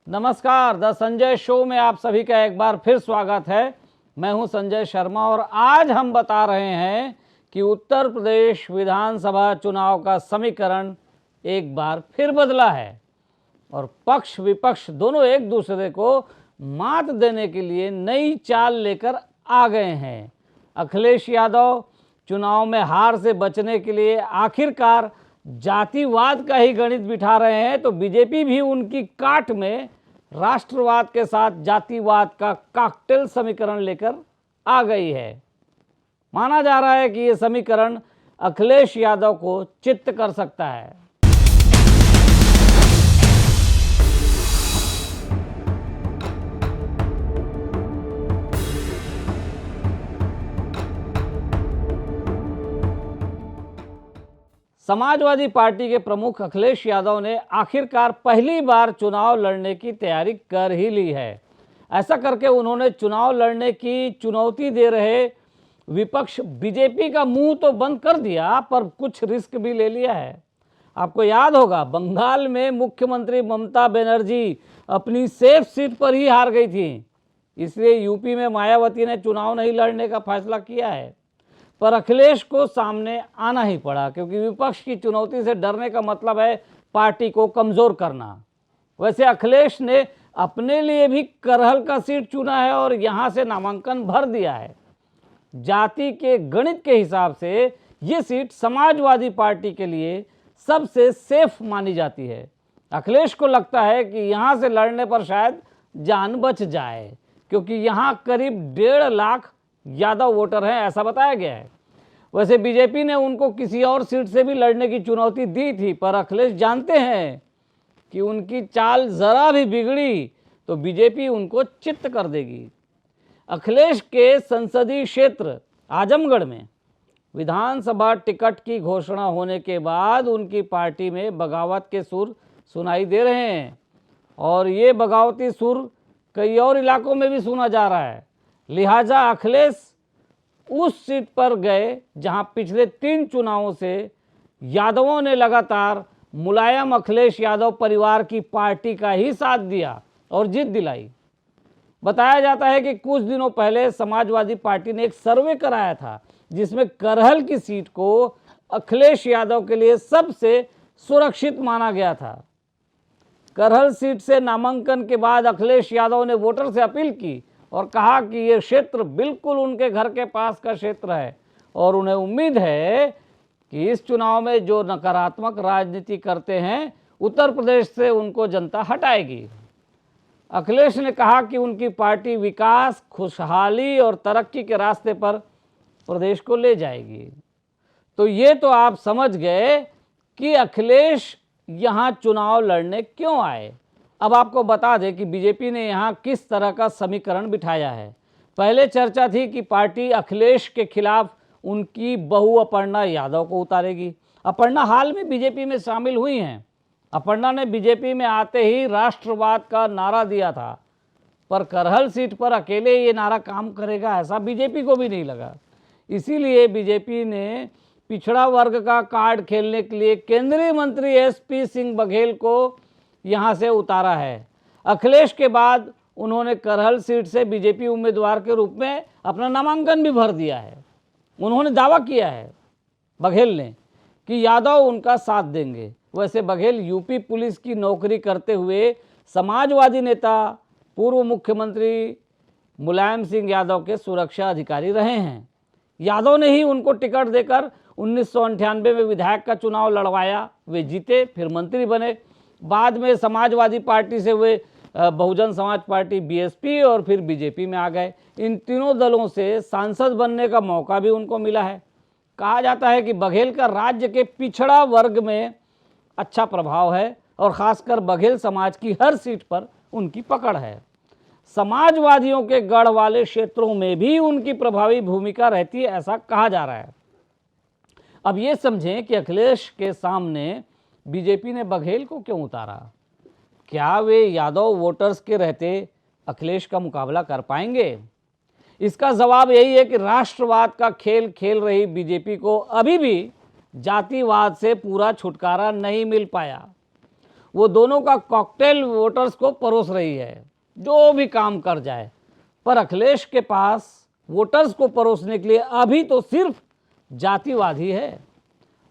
नमस्कार, the Sanjay show में आप सभी का एक बार फिर स्वागत है। मैं हूं संजय शर्मा और आज हम बता रहे हैं कि उत्तर प्रदेश विधानसभा चुनाव का समीकरण एक बार फिर बदला है और पक्ष विपक्ष दोनों एक दूसरे को मात देने के लिए नई चाल लेकर आ गए हैं। अखिलेश यादव चुनाव में हार से बचने के लिए आखिरकार जातिवाद का ही गणित बिठा रहे हैं, तो बीजेपी भी उनकी काट में राष्ट्रवाद के साथ जातिवाद का कॉकटेल समीकरण लेकर आ गई है। माना जा रहा है कि यह समीकरण अखिलेश यादव को चित्त कर सकता है। समाजवादी पार्टी के प्रमुख अखिलेश यादव ने आखिरकार पहली बार चुनाव लड़ने की तैयारी कर ही ली है। ऐसा करके उन्होंने चुनाव लड़ने की चुनौती दे रहे विपक्ष बीजेपी का मुंह तो बंद कर दिया, पर कुछ रिस्क भी ले लिया है। आपको याद होगा, बंगाल में मुख्यमंत्री ममता बनर्जी अपनी सेफ सीट पर ही हार गई थी, इसलिए यूपी में मायावती ने चुनाव नहीं लड़ने का फैसला किया है। पर अखिलेश को सामने आना ही पड़ा, क्योंकि विपक्ष की चुनौती से डरने का मतलब है पार्टी को कमज़ोर करना। वैसे अखिलेश ने अपने लिए भी करहल का सीट चुना है और यहाँ से नामांकन भर दिया है। जाति के गणित के हिसाब से ये सीट समाजवादी पार्टी के लिए सबसे सेफ मानी जाती है। अखिलेश को लगता है कि यहाँ से लड़ने पर शायद जान बच जाए, क्योंकि यहाँ करीब 1.5 लाख यादव वोटर हैं, ऐसा बताया गया है। वैसे बीजेपी ने उनको किसी और सीट से भी लड़ने की चुनौती दी थी, पर अखिलेश जानते हैं कि उनकी चाल जरा भी बिगड़ी तो बीजेपी उनको चित्त कर देगी। अखिलेश के संसदीय क्षेत्र आजमगढ़ में विधानसभा टिकट की घोषणा होने के बाद उनकी पार्टी में बगावत के सुर सुनाई दे रहे हैं और ये बगावती सुर कई और इलाकों में भी सुना जा रहा है। लिहाजा अखिलेश उस सीट पर गए जहां पिछले 3 चुनावों से यादवों ने लगातार मुलायम अखिलेश यादव परिवार की पार्टी का ही साथ दिया और जीत दिलाई। बताया जाता है कि कुछ दिनों पहले समाजवादी पार्टी ने एक सर्वे कराया था, जिसमें करहल की सीट को अखिलेश यादव के लिए सबसे सुरक्षित माना गया था। करहल सीट से नामांकन के बाद अखिलेश यादव ने वोटर से अपील की और कहा कि ये क्षेत्र बिल्कुल उनके घर के पास का क्षेत्र है और उन्हें उम्मीद है कि इस चुनाव में जो नकारात्मक राजनीति करते हैं उत्तर प्रदेश से उनको जनता हटाएगी। अखिलेश ने कहा कि उनकी पार्टी विकास, खुशहाली और तरक्की के रास्ते पर प्रदेश को ले जाएगी। तो ये तो आप समझ गए कि अखिलेश यहाँ चुनाव लड़ने क्यों आए। अब आपको बता दें कि बीजेपी ने यहाँ किस तरह का समीकरण बिठाया है। पहले चर्चा थी कि पार्टी अखिलेश के खिलाफ उनकी बहू अपर्णा यादव को उतारेगी। अपर्णा हाल में बीजेपी में शामिल हुई हैं। अपर्णा ने बीजेपी में आते ही राष्ट्रवाद का नारा दिया था, पर करहल सीट पर अकेले ये नारा काम करेगा ऐसा बीजेपी को भी नहीं लगा। इसीलिए बीजेपी ने पिछड़ा वर्ग का कार्ड खेलने के लिए केंद्रीय मंत्री एसपी सिंह बघेल को यहाँ से उतारा है। अखिलेश के बाद उन्होंने करहल सीट से बीजेपी उम्मीदवार के रूप में अपना नामांकन भी भर दिया है। उन्होंने दावा किया है बघेल ने कि यादव उनका साथ देंगे। वैसे बघेल यूपी पुलिस की नौकरी करते हुए समाजवादी नेता पूर्व मुख्यमंत्री मुलायम सिंह यादव के सुरक्षा अधिकारी रहे हैं। यादव ने ही उनको टिकट देकर 1998 में विधायक का चुनाव लड़वाया, वे जीते, फिर मंत्री बने। बाद में समाजवादी पार्टी से वे बहुजन समाज पार्टी बीएसपी और फिर बीजेपी में आ गए। इन तीनों दलों से सांसद बनने का मौका भी उनको मिला है। कहा जाता है कि बघेल का राज्य के पिछड़ा वर्ग में अच्छा प्रभाव है और ख़ासकर बघेल समाज की हर सीट पर उनकी पकड़ है। समाजवादियों के गढ़ वाले क्षेत्रों में भी उनकी प्रभावी भूमिका रहती है, ऐसा कहा जा रहा है। अब ये समझें कि अखिलेश के सामने बीजेपी ने बघेल को क्यों उतारा। क्या वे यादव वोटर्स के रहते अखिलेश का मुकाबला कर पाएंगे? इसका जवाब यही है कि राष्ट्रवाद का खेल खेल रही बीजेपी को अभी भी जातिवाद से पूरा छुटकारा नहीं मिल पाया। वो दोनों का कॉकटेल वोटर्स को परोस रही है, जो भी काम कर जाए। पर अखिलेश के पास वोटर्स को परोसने के लिए अभी तो सिर्फ जातिवाद ही है।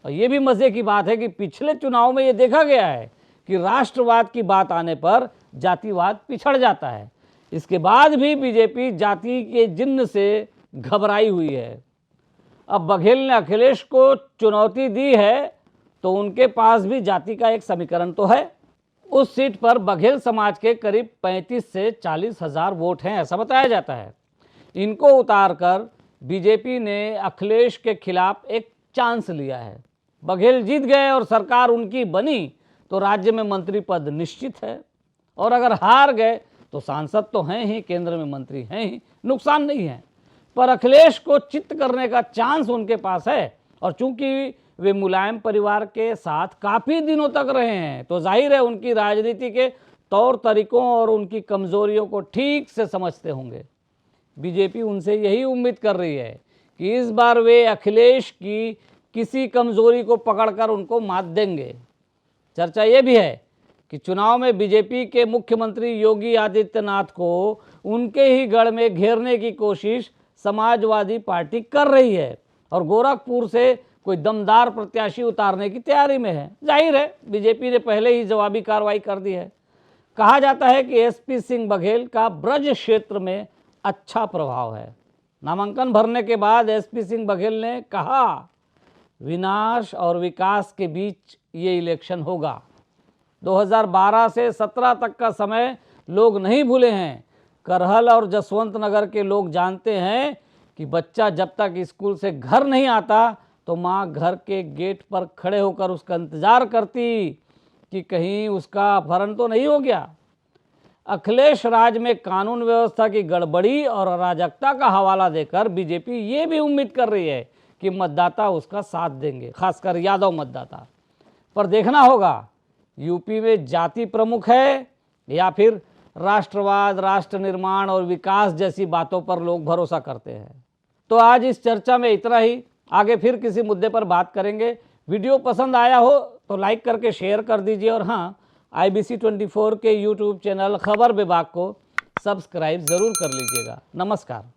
और ये भी मज़े की बात है कि पिछले चुनाव में ये देखा गया है कि राष्ट्रवाद की बात आने पर जातिवाद पिछड़ जाता है। इसके बाद भी बीजेपी जाति के जिन्न से घबराई हुई है। अब बघेल ने अखिलेश को चुनौती दी है तो उनके पास भी जाति का एक समीकरण तो है। उस सीट पर बघेल समाज के करीब 35 से 40 हज़ार वोट हैं, ऐसा बताया जाता है। इनको उतारकर बीजेपी ने अखिलेश के खिलाफ एक चांस लिया है। बघेल जीत गए और सरकार उनकी बनी तो राज्य में मंत्री पद निश्चित है, और अगर हार गए तो सांसद तो हैं ही, केंद्र में मंत्री हैं ही, नुकसान नहीं है। पर अखिलेश को चित्त करने का चांस उनके पास है, और चूंकि वे मुलायम परिवार के साथ काफ़ी दिनों तक रहे हैं तो जाहिर है उनकी राजनीति के तौर तरीकों और उनकी कमजोरियों को ठीक से समझते होंगे। बीजेपी उनसे यही उम्मीद कर रही है कि इस बार वे अखिलेश की किसी कमजोरी को पकड़कर उनको मात देंगे। चर्चा ये भी है कि चुनाव में बीजेपी के मुख्यमंत्री योगी आदित्यनाथ को उनके ही गढ़ में घेरने की कोशिश समाजवादी पार्टी कर रही है, और गोरखपुर से कोई दमदार प्रत्याशी उतारने की तैयारी में है। जाहिर है बीजेपी ने पहले ही जवाबी कार्रवाई कर दी है। कहा जाता है कि एसपी सिंह बघेल का ब्रज क्षेत्र में अच्छा प्रभाव है। नामांकन भरने के बाद एसपी सिंह बघेल ने कहा, विनाश और विकास के बीच ये इलेक्शन होगा। 2012 से 17 तक का समय लोग नहीं भूले हैं। करहल और जसवंत नगर के लोग जानते हैं कि बच्चा जब तक स्कूल से घर नहीं आता तो माँ घर के गेट पर खड़े होकर उसका इंतज़ार करती कि कहीं उसका अपहरण तो नहीं हो गया। अखिलेश राज में कानून व्यवस्था की गड़बड़ी और अराजकता का हवाला देकर बीजेपी ये भी उम्मीद कर रही है कि मतदाता उसका साथ देंगे, खासकर यादव मतदाता। पर देखना होगा यूपी में जाति प्रमुख है या फिर राष्ट्रवाद, राष्ट्र निर्माण और विकास जैसी बातों पर लोग भरोसा करते हैं। तो आज इस चर्चा में इतना ही। आगे फिर किसी मुद्दे पर बात करेंगे। वीडियो पसंद आया हो तो लाइक करके शेयर कर दीजिए, और हाँ, IBC 24 के YouTube चैनल खबर विभाग को सब्सक्राइब ज़रूर कर लीजिएगा। नमस्कार।